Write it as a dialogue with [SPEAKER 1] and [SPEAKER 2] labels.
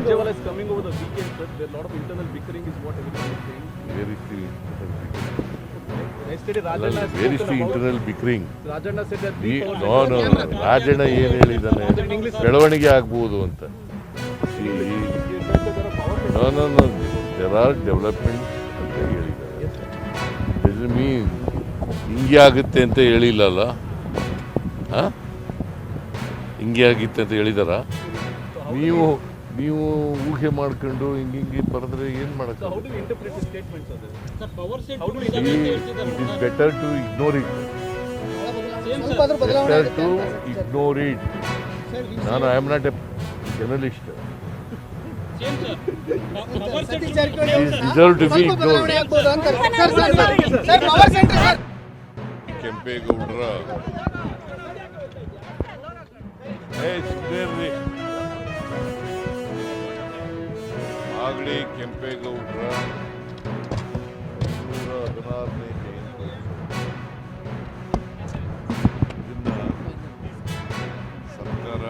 [SPEAKER 1] Surjewala is coming over the weekend, but there are a lot of internal bickering is what everyone is saying.
[SPEAKER 2] Very few
[SPEAKER 1] Yesterday, Rajanna has
[SPEAKER 2] very
[SPEAKER 1] spoken
[SPEAKER 2] few
[SPEAKER 1] about.
[SPEAKER 2] internal bickering.
[SPEAKER 1] Rajanna said that
[SPEAKER 2] No. Rajanna ಏನು ಹೇಳಿದ್ದಾನೆ, ಬೆಳವಣಿಗೆ ಆಗ್ಬೋದು ಅಂತ. No. There are developments ಅಂತ ಹೇಳಿದ್ದಾರೆ. Doesn't mean ಹಿಂಗೆ ಆಗುತ್ತೆ ಅಂತ ಹೇಳಿಲ್ಲಲ್ಲ. ಹಿಂಗೆ ಆಗಿತ್ತೆ ಅಂತ ಹೇಳಿದಾರ? ನೀವು ಊಹೆ ಮಾಡ್ಕೊಂಡು ಹಿಂಗೆ ಬರೆದ್ರೆ ಏನು ಮಾಡೋಕ್ಕೆ?
[SPEAKER 1] How do you interpret his statements?
[SPEAKER 3] Sir, power set
[SPEAKER 2] It is better to ignore it. Better to ignore it. I am not a journalist.
[SPEAKER 3] Same, sir.
[SPEAKER 2] It is deserved to be ignored. ಕೆಂಪೇಗೌಡರ ಆಗಲಿ ಕೆಂಪೇಗೌಡರ 116ನೇ ಜಯಂತಿ ಇದನ್ನ ಸರ್ಕಾರ